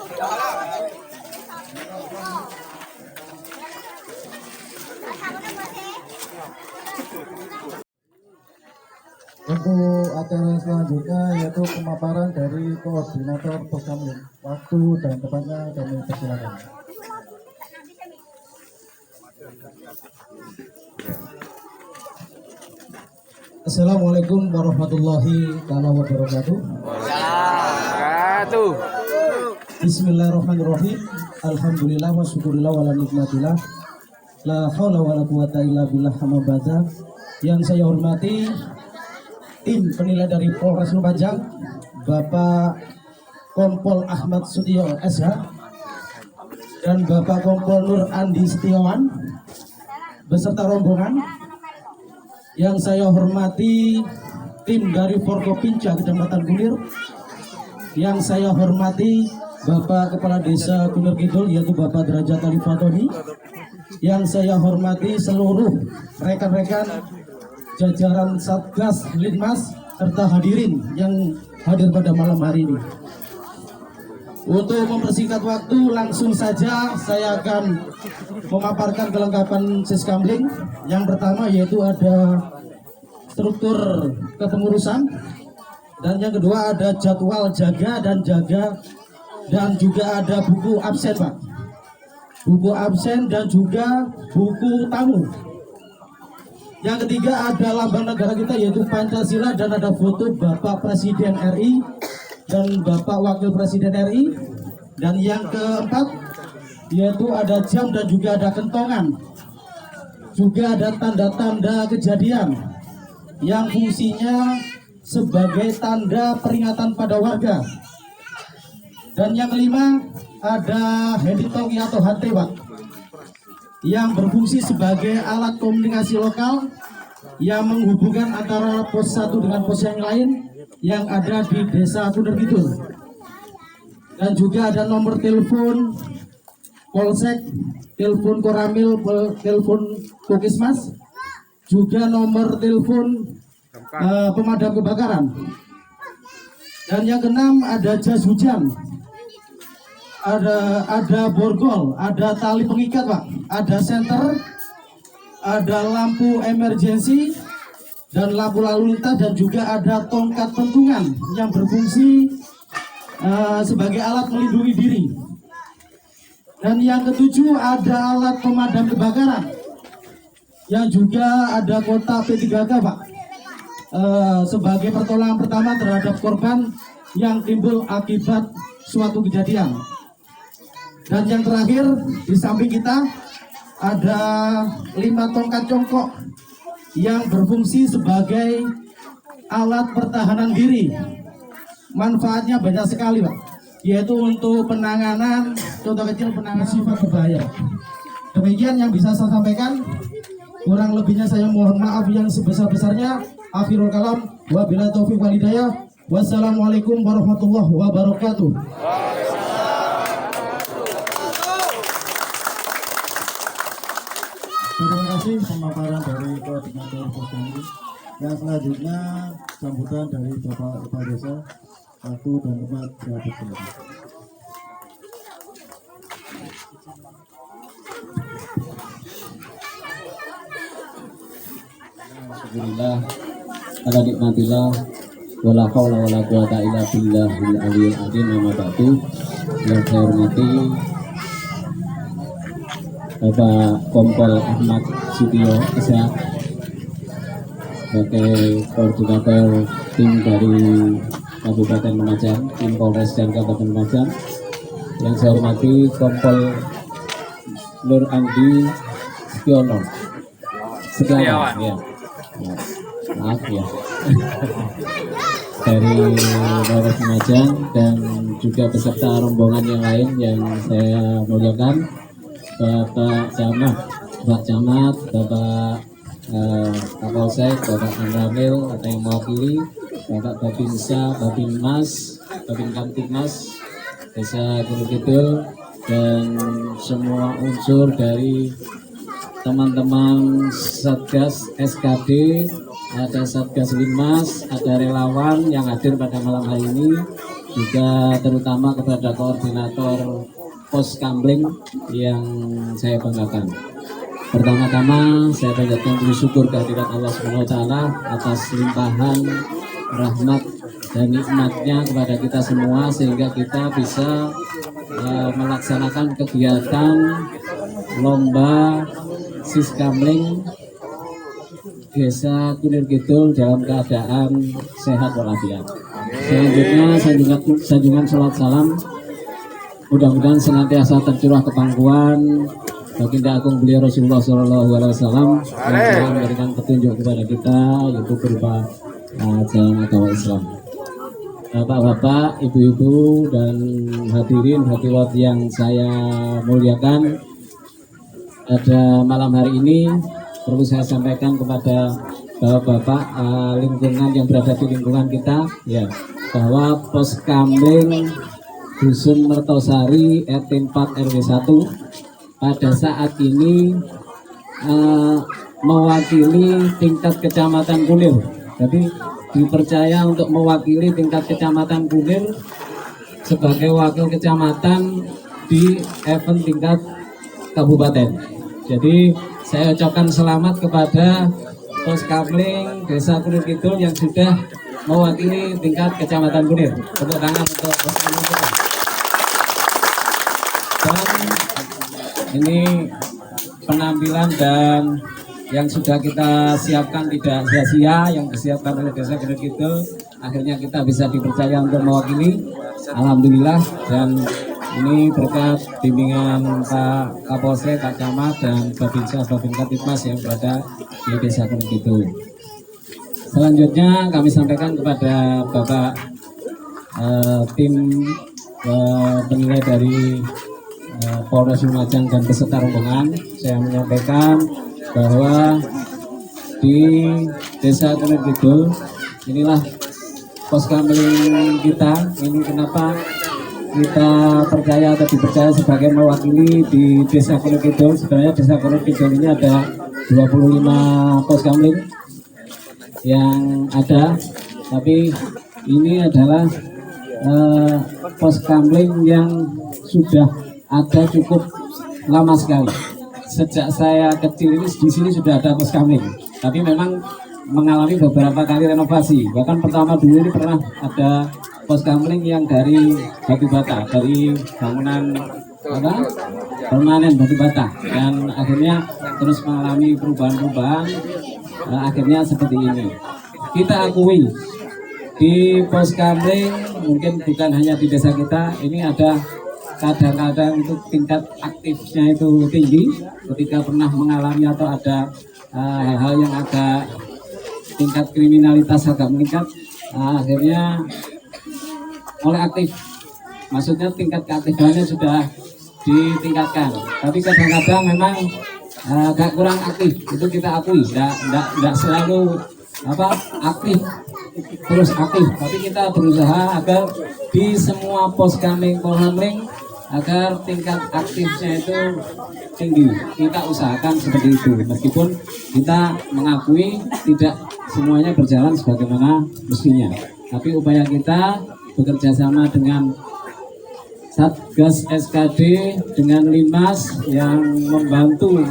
Untuk acara selanjutnya yaitu pemaparan dari koordinator Poskamling. Waktu dan tempatnya kami persilakan. Assalamualaikum warahmatullahi wabarakatuh. Bismillahirrahmanirrahim. Alhamdulillah wa syukurillah wa la nikmatillah. La haula wa la quwata illa billah amma ba'da. Yang saya hormati tim penilai dari Polres Lumajang, Bapak Kompol Ahmad Sutio SH dan Bapak Kompol Nur Andi Setiawan beserta rombongan. Yang saya hormati tim dari Forkopimda Kecamatan Kunir. Yang saya hormati Bapak Kepala Desa Kunir Kidul yaitu Bapak Derajat Ali Fatoni. Yang saya hormati seluruh rekan-rekan jajaran Satgas Linmas serta hadirin yang hadir pada malam hari ini. Untuk mempersingkat waktu, langsung saja saya akan memaparkan kelengkapan Siskamling. Yang pertama yaitu ada struktur kepengurusan, dan yang kedua ada jadwal jaga dan juga ada buku absen, Pak. Buku absen dan juga buku tamu. Yang ketiga ada lambang negara kita yaitu Pancasila dan ada foto Bapak Presiden RI dan Bapak Wakil Presiden RI. Dan yang keempat yaitu ada jam dan juga ada kentongan. Juga ada tanda-tanda kejadian yang fungsinya sebagai tanda peringatan pada warga. Dan yang kelima ada handytalkie atau HT, Pak, yang berfungsi sebagai alat komunikasi lokal yang menghubungkan antara pos satu dengan pos yang lain yang ada di Desa Kunir Kidul. Dan juga ada nomor telepon Polsek, telepon Koramil, telepon Kokismas, juga nomor telepon pemadam kebakaran. Dan yang keenam ada jas hujan, ada borgol, ada tali pengikat, Pak, ada senter, ada lampu emergensi dan lampu lalu lintas, dan juga ada tongkat pentungan yang berfungsi sebagai alat melindungi diri. Dan yang ketujuh ada alat pemadam kebakaran yang juga ada kotak P3K, Pak, sebagai pertolongan pertama terhadap korban yang timbul akibat suatu kejadian. Dan yang terakhir di samping kita ada 5 tongkat congkok yang berfungsi sebagai alat pertahanan diri. Manfaatnya banyak sekali, Pak, yaitu untuk penanganan, contoh kecil penanganan sifat berbahaya. Demikian yang bisa saya sampaikan. Kurang lebihnya saya mohon maaf yang sebesar-besarnya. Akhirul kalam, wabillahi taufiq wal hidayah. Wassalamualaikum warahmatullahi wabarakatuh. Terima kasih pemaparan dari koordinator Poskamling. Yang selanjutnya sambutan dari Bapak Kepala Desa. Waktu dan tempat dipersilakan. Alhamdulillah, ala nikmatillah, wala haula wala quwata illa billahil aliyil azim. Amma ba'du. Yang saya hormati Bapak Kompol Ahmad Sutio SH sebagai koordinator tim dari Kabupaten Lumajang, tim Polres dan Kabupaten Lumajang. Yang saya hormati Kompol Nur Andi Setiawan, ya. Maaf ya. Dari Polres Lumajang dan juga beserta rombongan yang lain yang saya muliakan, Bapak Camat, Bapak Kapolsek, Bapak Kamramil atau yang mewakili, Bapak Babinsa, Babinmas, Babin Kamtipmas, Desa Kunir Kidul, dan semua unsur dari teman-teman Satgas SKD, ada Satgas Linmas, ada relawan yang hadir pada malam hari ini, juga terutama kepada koordinator pos Kamling yang saya banggakan. Pertama-tama saya panjatkan bersyukur kehadirat Allah SWT atas limpahan rahmat dan nikmatnya kepada kita semua sehingga kita bisa melaksanakan kegiatan lomba Siskamling Desa Kunir Kidul dalam keadaan sehat walafiat. Selanjutnya sanjungan salat salam mudah-mudahan senantiasa tercurah kepangkuan Baginda Agung beliau Rasulullah SAW yang telah memberikan petunjuk kepada kita yaitu berupa jalan agama Islam. Bapak-bapak, ibu-ibu dan hadirin hadirat yang saya muliakan, pada malam hari ini perlu saya sampaikan kepada bapak-bapak lingkungan yang berada di lingkungan kita ya, bahwa pos Kamling Dusun Mertosari RT 4 RW 1 pada saat ini mewakili tingkat kecamatan Kunir. Jadi dipercaya untuk mewakili tingkat kecamatan Kunir sebagai wakil kecamatan di event tingkat kabupaten. Jadi saya ucapkan selamat kepada pos Kamling Desa Kunir Kidul yang sudah mewakili tingkat kecamatan Kunir. Tepuk tangan untuk pos Kamling kita. Dan ini penampilan dan yang sudah kita siapkan tidak sia-sia, yang disiapkan oleh Desa Kunir Kidul, akhirnya kita bisa dipercaya untuk mewakili. Alhamdulillah, dan ini berkat bimbingan Pak Kapolsek, Pak Camat, dan Babinsa, Babinka Tipmas yang berada di Desa Kunir Kidul. Selanjutnya kami sampaikan kepada Bapak tim penilai dari Polres Lumajang dan beserta rombongan, saya menyampaikan bahwa di Desa Kunir Kidul inilah pos Kamling kita. Ini kenapa kita percaya atau dipercaya sebagai mewakili di Desa Kunir Kidul. Sebenarnya Desa Kunir Kidul ini ada 25 pos Kamling yang ada, tapi ini adalah pos Kamling yang sudah ada cukup lama sekali. Sejak saya kecil ini di sini sudah ada pos Kamling, tapi memang mengalami beberapa kali renovasi. Bahkan pertama dulu ini pernah ada pos Kamling yang dari batu bata, dari bangunan permanen batu bata, dan akhirnya terus mengalami perubahan-perubahan. Akhirnya seperti ini. Kita akui di pos Kamling mungkin bukan hanya di desa kita, ini ada kadang-kadang itu tingkat aktifnya itu tinggi ketika pernah mengalami atau ada hal-hal yang agak tingkat kriminalitas agak meningkat, akhirnya oleh aktif, maksudnya tingkat keaktifannya sudah ditingkatkan, tapi kadang-kadang memang agak kurang aktif, itu kita akui, tidak selalu aktif terus aktif, tapi kita berusaha agar di semua pos Kamling agar tingkat aktifnya itu tinggi. Kita usahakan seperti itu, meskipun kita mengakui tidak semuanya berjalan sebagaimana mestinya, tapi upaya kita bekerja sama dengan Satgas SKD dengan Limas yang membantu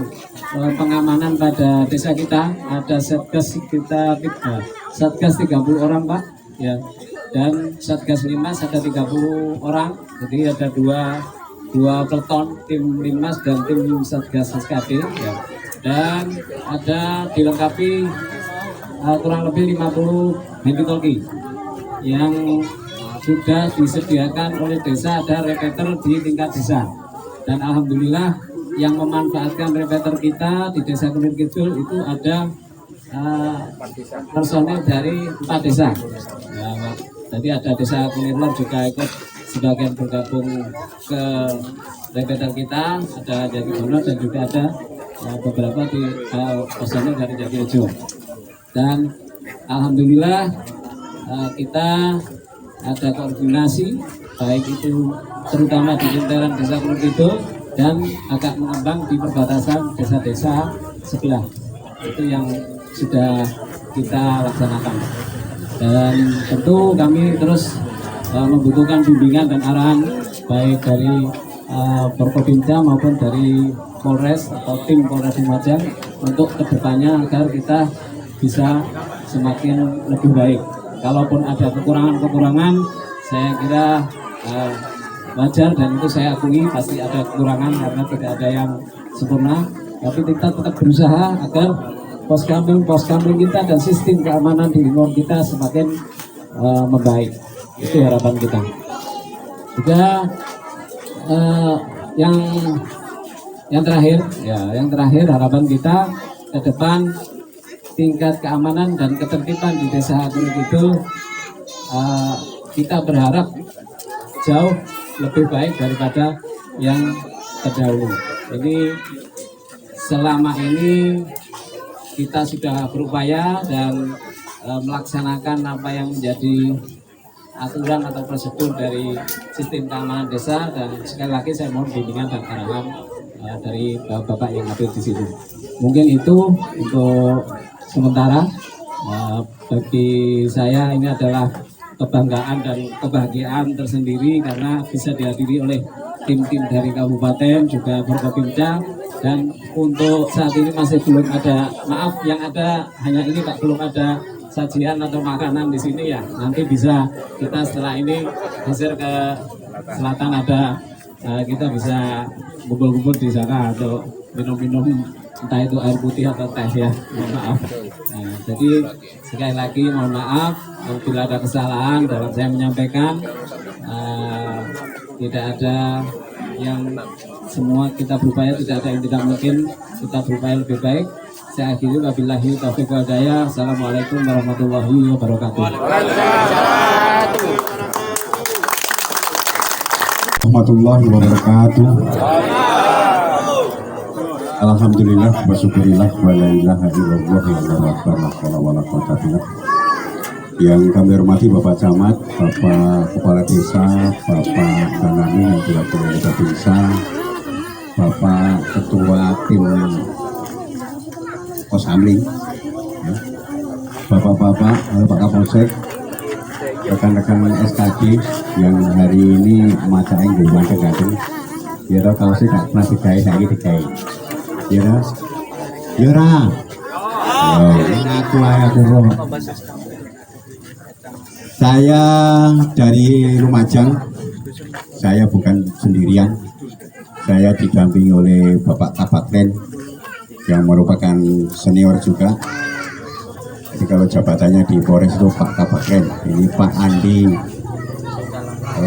pengamanan pada desa kita. Ada Satgas kita Satgas 30 orang Pak ya, dan Satgas Limas ada 30 orang, jadi ada dua peleton, tim Limas dan tim Satgas SKD ya. Dan ada dilengkapi kurang lebih 50 handy-talkie yang sudah disediakan oleh desa. Ada repeater di tingkat desa, dan alhamdulillah yang memanfaatkan repeater kita di Desa Kunir Kidul itu ada personel dari 4 desa ya. Jadi ada Desa Kunir Lor juga ikut sebagian bergabung ke repeater kita, ada Jatibono, dan juga ada beberapa di personel dari Jatirejo. Dan alhamdulillah kita ada koordinasi baik itu terutama di lingkaran Desa Kunir Kidul dan agak mengembang di perbatasan desa-desa sebelah. Itu yang sudah kita laksanakan, dan tentu kami terus membutuhkan bimbingan dan arahan baik dari Forkopimda maupun dari Polres atau tim Polres Lumajang untuk kedepannya agar kita bisa semakin lebih baik. Kalaupun ada kekurangan-kekurangan, saya kira wajar dan itu saya akui pasti ada kekurangan karena tidak ada yang sempurna. Tapi kita tetap berusaha agar pos kampling kita dan sistem keamanan di lingkungan kita semakin membaik. Itu harapan kita. Juga yang terakhir harapan kita ke depan tingkat keamanan dan ketertiban di Desa Gunung Kidul kita berharap jauh lebih baik daripada yang terdahulu. Ini selama ini kita sudah berupaya dan melaksanakan apa yang menjadi aturan atau prosedur dari sistem keamanan desa, dan sekali lagi saya mohon bimbingan dan arahan dari bapak-bapak yang hadir di sini. Mungkin itu untuk sementara. Bagi saya ini adalah kebanggaan dan kebahagiaan tersendiri karena bisa dihadiri oleh tim-tim dari kabupaten juga Forkopimda, dan untuk saat ini masih belum ada, maaf yang ada hanya ini Pak, belum ada sajian atau makanan di sini ya. Nanti bisa kita setelah ini geser ke selatan, ada kita bisa kumpul-kumpul di sana atau minum-minum entah itu air putih atau teh ya. Mohon maaf. Nah, jadi sekali lagi mohon maaf bila ada kesalahan dalam saya menyampaikan. Tidak ada yang, semua kita berupaya, tidak ada yang tidak mungkin, kita berupaya lebih baik. Saya akhiri wabillahi taufiq wal hidayah. Assalamualaikum warahmatullahi wabarakatuh. Warahmatullahi wabarakatuh. Alhamdulillah wa syukurillah wa la ilaha illallah wallahu akbar la haula wala quwwata illa billah. Yang kami hormati Bapak Camat, Bapak Kepala Desa, Bapak Kanani yang diwakili oleh Desa, Bapak Ketua Tim Pos Kamling, Bapak-bapak, Pak Kapolsek, rekan-rekan SKG yang hari ini macam yang gulungan kegading, ya tau kalau sih gak pernah digai, lagi digai, ya aku roh. Saya dari Lumajang, saya bukan sendirian, saya didampingi oleh Bapak Kapatlen yang merupakan senior juga. Jadi kalau jabatannya di Polres itu Pak Kapatlen, ini Pak Andi,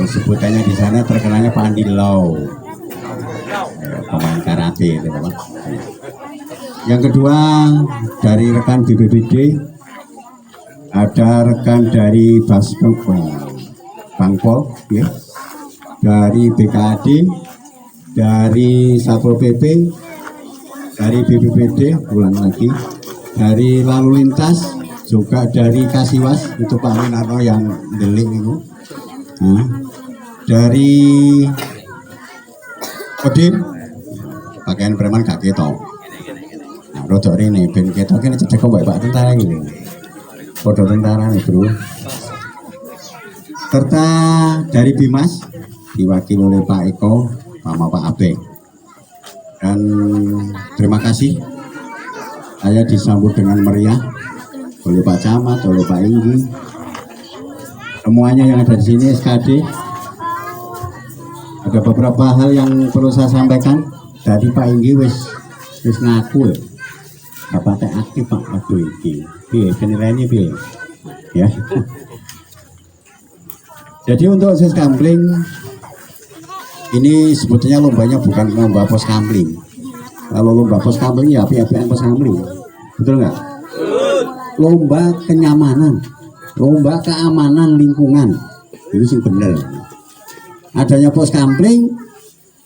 sebutannya di sana terkenalnya Pak Andi Lau, pemain karate itu, Pak. Yang kedua dari rekan BPBD, ada rekan dari Bangpol, ya, dari BKAD, dari Satpol PP, dari BPBD, ulang lagi, dari lalu lintas, juga dari Kasiwas, itu Pak Minarno yang delik itu, dari Kodim, pakaian preman gak ketok, nah rodok ini, ben ketok ini cedek kok Pak tentara ini. Kode tentara nih bro, serta dari Bimas diwakili oleh Pak Eko sama Pak Abe. Dan terima kasih, saya disambut dengan meriah oleh Pak Camat, oleh Pak Inggi, semuanya yang ada di sini SKD. Ada beberapa hal yang perlu saya sampaikan. Tadi Pak Inggi wis ngaku ya, Bapak aktif Pak waktu ini. Penilaiannya ya. Jadi untuk sis kampling ini sebetulnya lombanya bukan lomba pos kampling. Kalau lomba pos kampling ya api-apian pos kampling, betul nggak? Lomba kenyamanan, lomba keamanan lingkungan, itu sih benar. Adanya pos kampling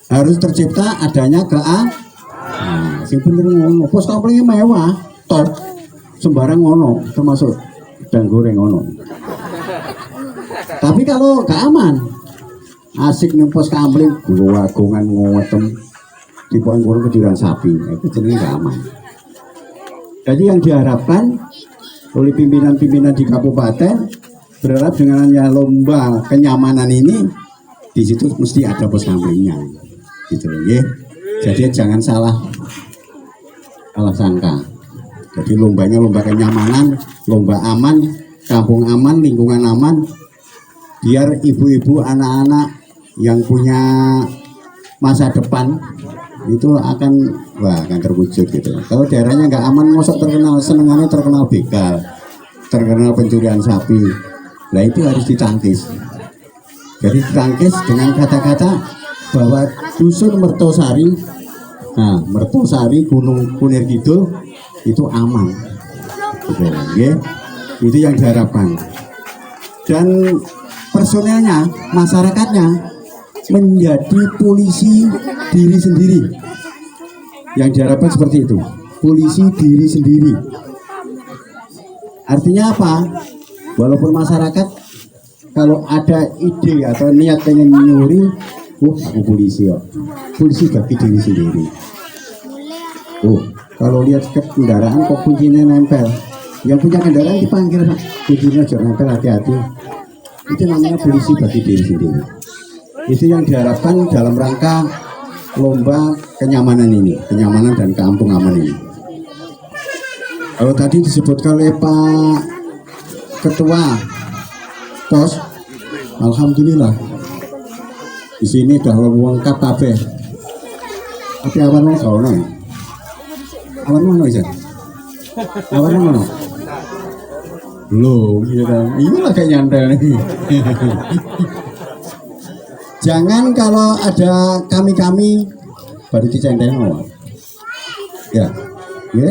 harus tercipta adanya nah, sing bener ngono. Pos kamplingnya mewah, top. Sembarang ngono, termasuk dan goreng ngono. Tapi kalau gak aman, asik nih pos kampling, gulung-gulungan ngotem, di pohon goreng kejuran sapi, itu jenis gak aman. Jadi yang diharapkan oleh pimpinan-pimpinan di kabupaten, berharap dengan lomba kenyamanan ini di situ mesti ada pos kamplingnya, gitu loh, ya. Jadi jangan salah sangka. Jadi lombanya lomba kenyamanan, lomba aman, kampung aman, lingkungan aman, biar ibu-ibu, anak-anak yang punya masa depan itu akan terwujud gitu. Kalau daerahnya nggak aman, mosok terkenal senengannya terkenal begal, terkenal pencurian sapi, nah itu harus ditangkis. Jadi ditangkis dengan kata-kata bahwa dusun Mertosari, Mertosari Gunung Kunir Kidul itu aman, gitu, ya. Itu yang diharapkan. Dan personelnya, masyarakatnya menjadi polisi diri sendiri. Yang diharapkan seperti itu, polisi diri sendiri. Artinya apa? Walaupun masyarakat kalau ada ide atau niat pengen nyuri, aku polisi ya. Polisi bagi diri sendiri. Kalau lihat kendaraan kok kuncinya nempel, yang punya kendaraan dipanggil, Pak, kuncinya jangan nempel, hati-hati. Itu namanya polisi bagi diri sendiri. Itu yang diharapkan dalam rangka lomba kenyamanan ini, kenyamanan dan kampung aman ini. Kalau tadi disebutkan oleh Pak Ketua Pos, alhamdulillah di sini dah lengkap kabeh. Tapi awan mau kau nih? Awan mana aja? Awan mana? Loh, inilah kayak nyantel nih. Jangan kalau ada kami baru dicendeng, ya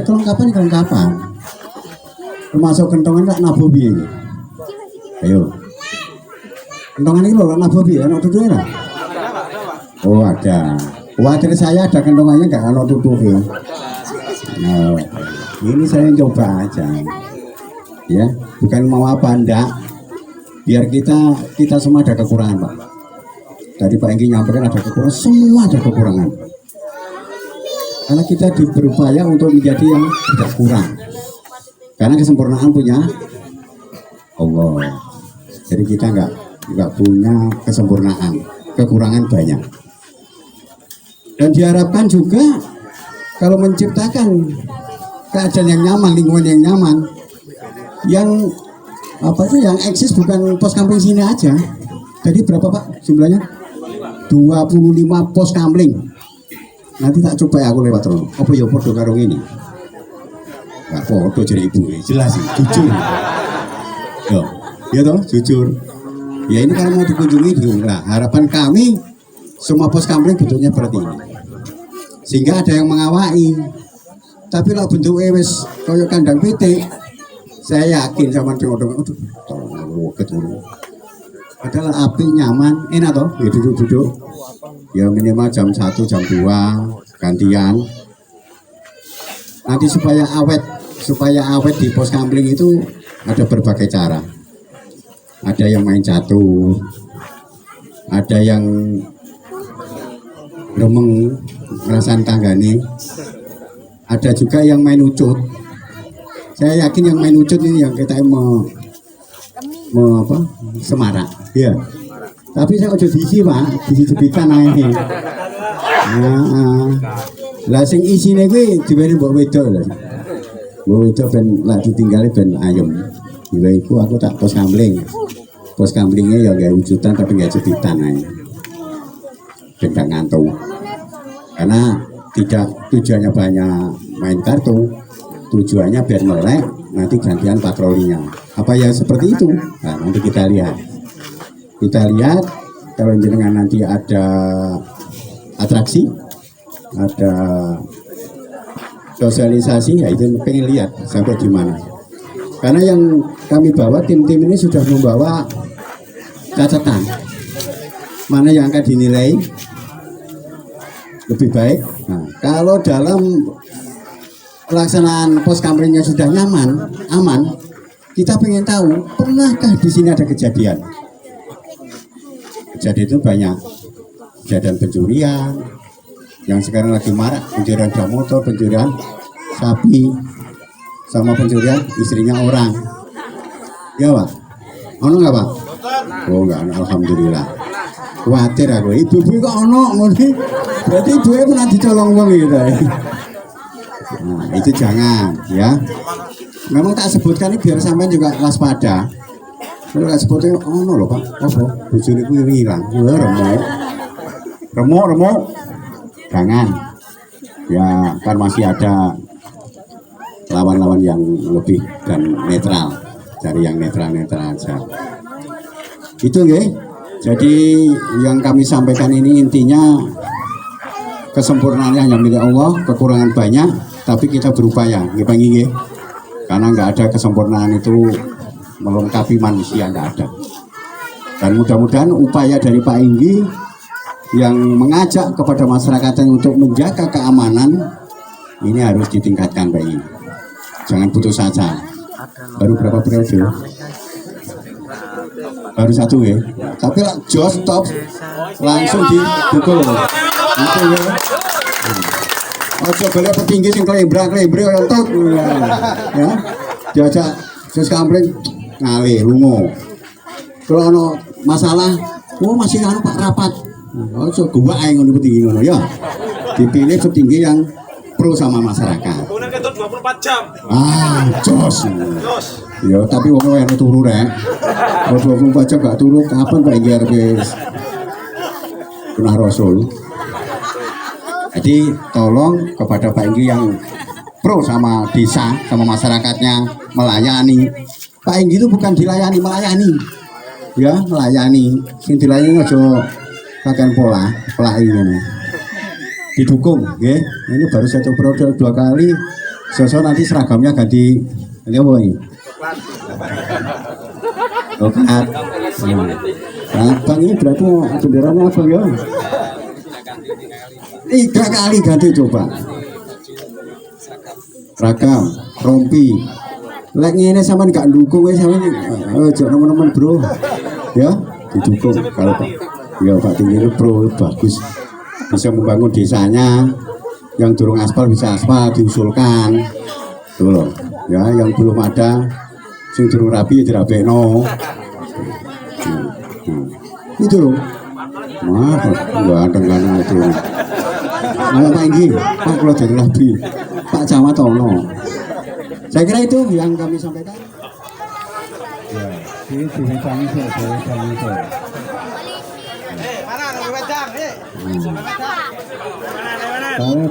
kelengkapan, termasuk kentongan tak nabobi ini. Ayo, kentongan ini loh nabobi, anak tutupnya. Oh ada, wajar saya ada kentongannya nggak anak tutupnya. Nah, ini saya coba aja, ya, bukan mau apa ndak, biar kita semua ada kekurangan, Pak. Tadi Pak Enggi nyampaikan ada kekurangan, semua ada kekurangan. Karena kita berupaya untuk menjadi yang tidak kurang. Karena kesempurnaan punya Allah. Jadi kita nggak punya kesempurnaan, kekurangan banyak. Dan diharapkan juga kalau menciptakan keadaan yang nyaman, lingkungan yang nyaman, yang yang eksis bukan pos kampling sini aja. Jadi berapa Pak jumlahnya? 25 pos kampling. Nanti tak coba ya aku lewat terus. Apa ya foto karung ini? Gak foto jadi ibu, jelas sih, jujur. Ya toh, jujur. Ya ini kalau mau dikunjungi diunggah. Harapan kami semua pos kampling bentuknya seperti ini. Sehingga ada yang mengawai. Tapi kalau bentuk wes koyo kandang PT, saya yakin sama dong-dong, padahal api nyaman, enak toh, ya duduk-duduk. Ya minimal jam 1, jam 2 gantian. Nanti supaya awet di pos kampling itu ada berbagai cara. Ada yang main catur, ada yang remeng ngerasain tanggane, ada juga yang main ucut. Saya yakin yang main ucut ini yang kita semarak, ya. Tapi saya udah diisi Pak, diisi jepitan aja. Lah sing isine kuwi diwene mbok wedok lho. Mbok wedok ben lak ditinggali ben ayem. Iku iku aku tak pos kampling. Pos kamplingnya ya gak wujudan tapi gak jepitan aja. Ben gak ngantuk. Karena tidak tujuannya banyak main kartu, tujuannya biar melek, nanti gantian patrolinya. Apa ya seperti itu? Nah, nanti kita lihat. Kita lihat kalau jenengan nanti ada atraksi, ada sosialisasi, ya itu pengen lihat sampai di mana. Karena yang kami bawa, tim-tim ini sudah membawa catatan mana yang akan dinilai lebih baik. Nah, kalau dalam pelaksanaan pos kamplingnya sudah nyaman, aman, kita pengen tahu pernahkah di sini ada kejadian. Kejadian itu banyak, kejadian pencurian, yang sekarang lagi marak, pencurian sepeda motor, pencurian sapi, sama pencurian istrinya orang. Ya Pak, Ono nggak Pak? Oh enggak, alhamdulillah. Khawatir aku, ibu-ibu kok ono ngono. Berarti ibunya pernah dicolong wong gitu. Nah, itu jangan ya. Memang tak sebutkan ini biar sampean juga waspada. Kalau tak sebutnya ono loh Pak. Apa? Bojone kuwi hilang. Remuk. Jangan. Ya kan masih ada lawan-lawan yang lebih dan netral. Cari yang netral-netral aja. Itu nggih. Jadi yang kami sampaikan ini intinya kesempurnaannya hanya milik Allah, kekurangan banyak, tapi kita berupaya, nggih Pak nggih. Karena nggak ada kesempurnaan itu melengkapi manusia, nggak ada. Dan mudah-mudahan upaya dari Pak Inggi yang mengajak kepada masyarakat untuk menjaga keamanan ini harus ditingkatkan Pak Inggi. Jangan putus asa. Baru berapa periode? Baru satu ya. Tapi lah jos stop langsung dipukul. Itu ya. Ojo boleh petinggi sing klebrak-klebre kaya entot. Ya. Diajak sus kampling ngalih lungo. Kalau ono masalah, oh masih anu Pak rapat. Ojo gua ae ngono petinggi ngono ya. Dipilih petinggi yang pro sama masyarakat. Kemudian ketut 24 jam. Jos. Ya, tapi wong ora turu rek. Kalau 24 jam gak turu, kapan Pak Inggi arep kena Rasul? Jadi tolong kepada Pak Inggi yang pro sama desa, sama masyarakatnya, melayani. Pak Inggi itu bukan dilayani, melayani. Ya, melayani. Sing dilayani aja kakek pola ini. Didukung, ya. Ini baru satu periode 2 kali. Sosok nanti seragamnya ganti ini apa ini? Okat. Bang ini berarti benderanya apa ya? 3 kali ganti coba. Ragam, rompi. Lek ngene sampean gak dukung wis sampean teman-teman bro. Ya, didukung kalau Pak. Ya Pak Tinggi pro bagus. Bisa membangun desanya, yang durung aspal bisa aspal diusulkan, tuh loh, ya yang belum ada, sing durung rapi dirabekno, itu loh, maaf, nggak ada itu, mau Pak Inggi, Pak kalau jadi rapi, Pak Camat Tono, saya kira itu yang kami sampaikan. Ya, ini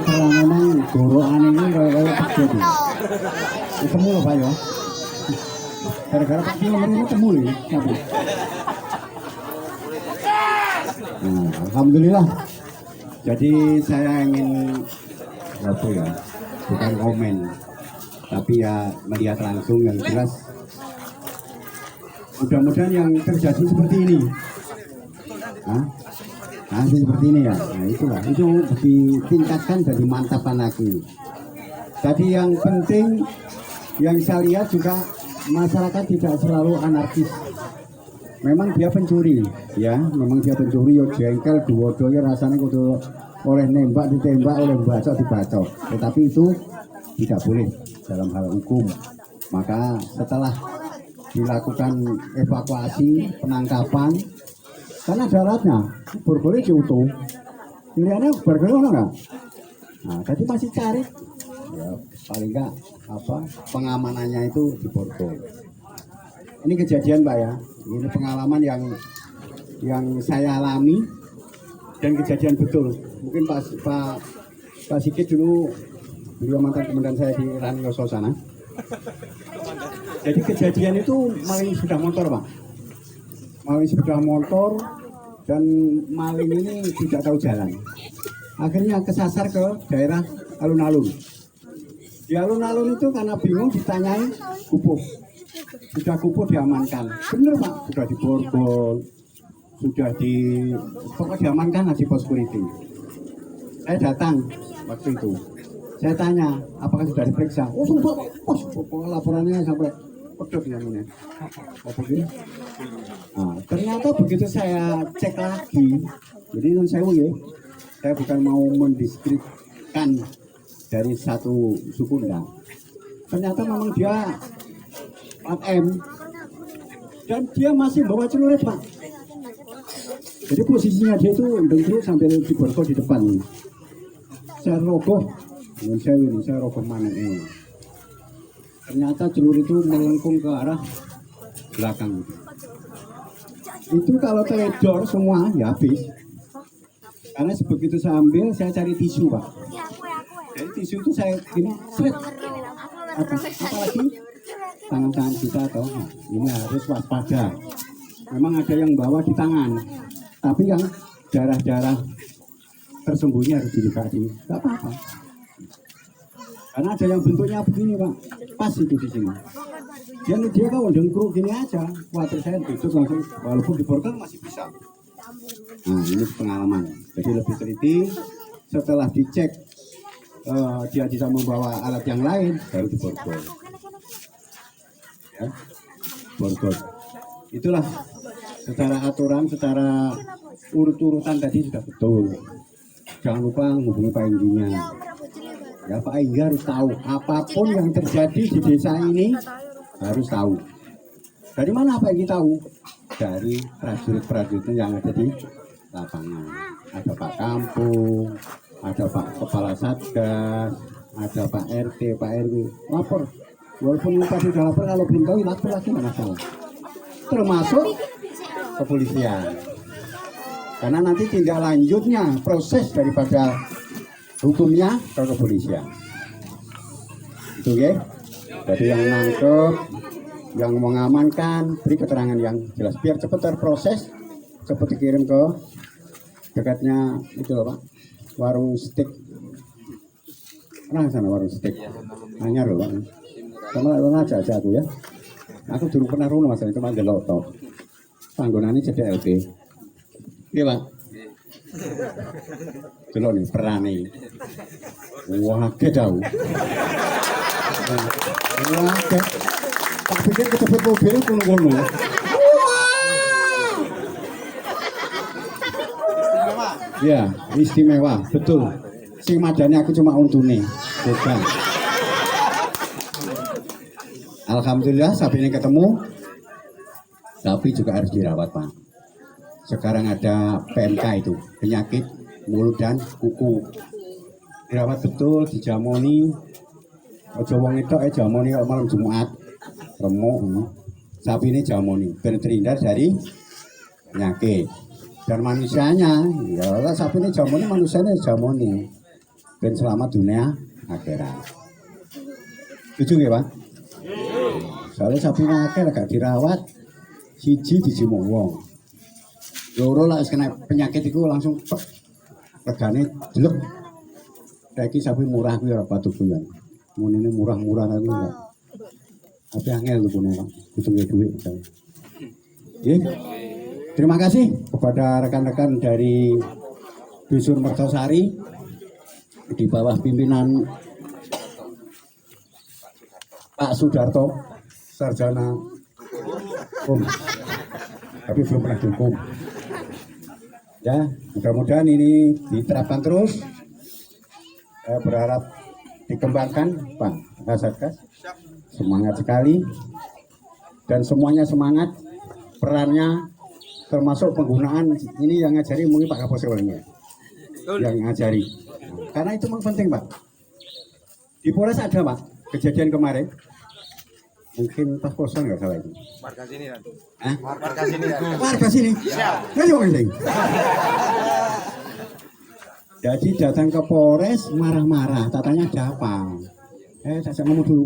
kalau memang gorokan ini kayak terjadi ketemu loh Pak ya gara-gara Pak nomor ini ketemu nih alhamdulillah. Jadi saya ingin apa ya, bukan komen tapi ya melihat langsung yang jelas mudah-mudahan yang terjadi seperti ini seperti ini ya. Nah itulah, itu ditingkatkan dan dimantapkan lagi. Tadi yang penting yang saya lihat juga masyarakat tidak selalu anarkis. Memang dia pencuri, ya. Memang dia pencuri, yo jengkel, dua-duanya rasanya kudu oleh nembak ditembak, oleh bacok dibacok. Tetapi itu tidak boleh dalam hal hukum. Maka setelah dilakukan evakuasi, penangkapan, karena daratnya borgolnya diutuh, pilihannya borgolnya enggak. Nah, tadi masih cari, ya paling enggak pengamanannya itu di borgol. Ini kejadian Pak ya, ini pengalaman yang saya alami dan kejadian betul. Mungkin Pak Sigit dulu beliau mantan komandan saya di Ranyoso sana. Jadi kejadian itu maling sepeda motor Pak. Maling sepeda motor dan maling ini tidak tahu jalan. Akhirnya kesasar ke daerah alun-alun. Di alun-alun itu karena bingung ditanyai kupuh. Sudah kupuh diamankan. Bener Pak, sudah diborgol. Sudah pokoknya diamankan di pos security. Saya datang waktu itu. Saya tanya, apakah sudah diperiksa? Oh sudah Pak, laporannya sampai pedot yang ini. Apa ini? Nah, ternyata begitu saya cek lagi, jadi saya bukan mau mendiskreditkan dari satu suku enggak. Ternyata memang dia 4M Dan dia masih bawa celurit Pak. Jadi posisinya dia itu dengkul sambil diborgol di depan. Saya rogoh, saya rogoh mana ini. Ternyata celurit itu melengkung ke arah belakang. Itu kalau teledor semua ya habis. Karena begitu saya ambil, saya cari tisu Pak. Jadi tisu itu saya gini, seret. Apalagi tangan-tangan kita atau ini harus waspada. Memang ada yang bawa di tangan, tapi yang darah-darah tersembunyi harus dibuka di, nggak apa-apa. Karena ada yang bentuknya begini Pak, pas itu di sini. Dia kalau dengkruk gini aja, khawatir saya duduk langsung, walaupun diborgol masih bisa. Nah ini pengalaman, jadi lebih teliti. Setelah dicek dia bisa membawa alat yang lain, baru diborgol. Ya, borgol. Itulah secara aturan, secara urut-urutan tadi sudah betul. Jangan lupa hubungi Pak Ingginya. Ya Pak Inggi harus tahu apapun yang terjadi di desa ini harus tahu. Dari mana Pak Inggi tahu? Dari prajurit-prajurit yang ada di lapangan. Ada Pak Kampung, ada Pak Kepala Satgas, ada Pak RT, Pak RW. Lapor. Walaupun lupa sudah lapor, kalau belum tahu lapor lagi nggak masalah. Termasuk kepolisian. Karena nanti tindak lanjutnya proses daripada hukumnya ke kepolisian. Itu ya. Jadi yang nangkep, yang mengamankan, beri keterangan yang jelas biar cepat terproses, cepat dikirim ke dekatnya itu loh Pak, warung steak. Nah sana warung steak. Anyar loh Pak. Sama lo aja aku ya. Aku dulu pernah rungu masalah itu manggil loto. Panggonane CDLP. Iya Pak. Delok nih perane. Wah, kedau. Wah, tak pikir kecepet mobil kono-kono. Ya, istimewa, betul. Sing madani aku cuma untune, bukan. Alhamdulillah sapi ini ketemu, tapi juga harus dirawat Pak. Sekarang ada PMK itu, penyakit mulut dan kuku. Dirawat betul, dijamoni. Ojo wong itu jamoni kok malam Jumat. Remuk. Sapi ini jamoni, ben terhindar dari penyakit. Dan manusianya, ya Allah sapi ini jamoni, manusianya jamoni. Ben selamat dunia akhirat. Setuju ya Pak? Soalnya sapi akeh gak dirawat, siji dijimuk wong. Loro lah kena penyakit itu langsung regane jelek. Saiki sapi murah kuwi ora batu kuyan. Munine murah-murah tapi enggak. Tapi angel lho punya Pak, butuh duit saya. Terima kasih kepada rekan-rekan dari Dusun Mertosari di bawah pimpinan Pak Sudarto, sarjana hukum, tapi belum pernah dihukum. Ya, mudah-mudahan ini diterapkan terus. Saya berharap dikembangkan, Pak Kasatgas. Semangat sekali dan semuanya semangat. Perannya termasuk penggunaan ini yang ngajari mungkin Pak Kapolsek yang ngajari. Karena itu memang penting Pak. Di Polres ada Pak kejadian kemarin. Mungkin pas kosong nggak salah itu. Warga sini nanti. Warga sini. Warga sini. Siap. Jadi datang ke Polres marah-marah. Tatanya ada apa? Saya ngomong dulu.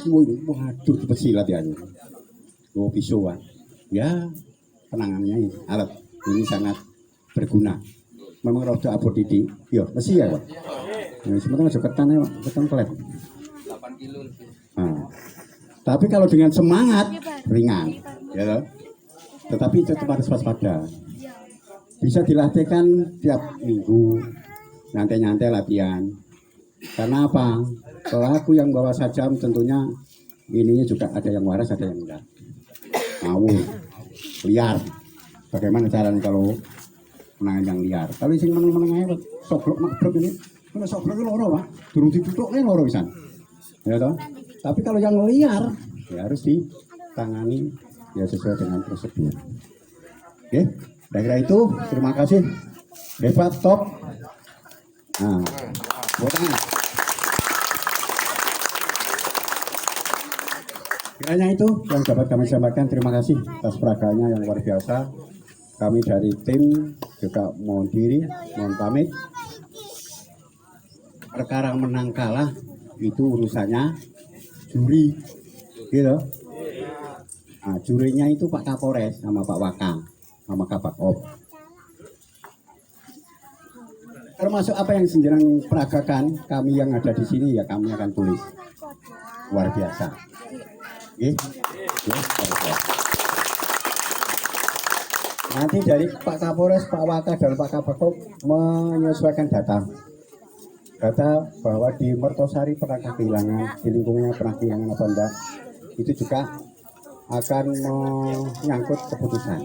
Waduh, pesilat ya. Oh pisau Pak. Ya penanganannya ini alat ini sangat berguna. Memang roda abot didik. Yo, mesti ya Pak. Sebenarnya masuk ketan ya Pak. Ketan pelet. 8 kilo. Nah. Tapi kalau dengan semangat ringan, ya loh. Tetapi tetap harus waspada. Bisa dilatihkan tiap minggu, nyantai-nyantai latihan. Karena apa? Pelaku yang bawa sajam tentunya ininya juga ada yang waras, ada yang enggak. Ngawur, liar. Bagaimana caranya kalau menangan yang liar? Tapi sing meneng-meneng ae soblok makbruk ini, kalau soblok itu loro Pak, durung ditutukne loro pisan. Ya toh? Tapi kalau yang liar ya harus ditangani ya sesuai dengan prosedur. Oke, kira-kira itu. Terima kasih. Hebat, top. Nah, buat tangan. Kiranya itu yang dapat kami sampaikan. Terima kasih atas peraganya yang luar biasa. Kami dari tim juga mohon diri, mohon pamit. Perkara menang kalah itu urusannya juri, gitu. Nah, jurinya itu Pak Kapolres sama Pak Wakang sama Kabak Op. Termasuk apa yang senjang peragakan kami yang ada di sini ya kami akan tulis. Luar biasa. Oke. Nanti dari Pak Kapolres, Pak Wakang dan Pak Kabak Op menyesuaikan data bahwa di Mertosari pernah kehilangan, di lingkungannya pernah kehilangan apa enggak, itu juga akan menyangkut keputusan.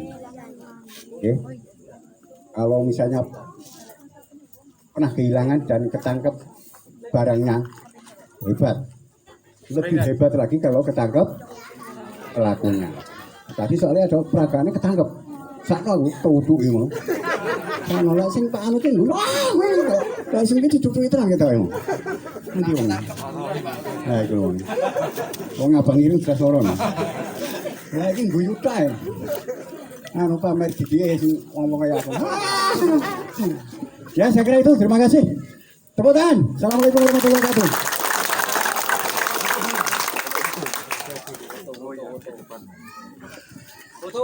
Oke. Kalau misalnya pernah kehilangan dan ketangkep barangnya, hebat. Lebih hebat lagi kalau ketangkep pelakunya. Tadi soalnya ada peragaannya ketangkep. Sakno aku tuduh iki. Kan ora sing Pak anu ki lho. Lah sing iki ditutuki terang kita ya. Nanti wong. Nah iku wong. Wong abang ireng jelas loro. Lah iki guyu ta. Anu pamer didike sing ngomong kaya aku. Ya saya kira itu. Terima kasih. Tepuk tangan. Assalamualaikum warahmatullahi wabarakatuh. Foto.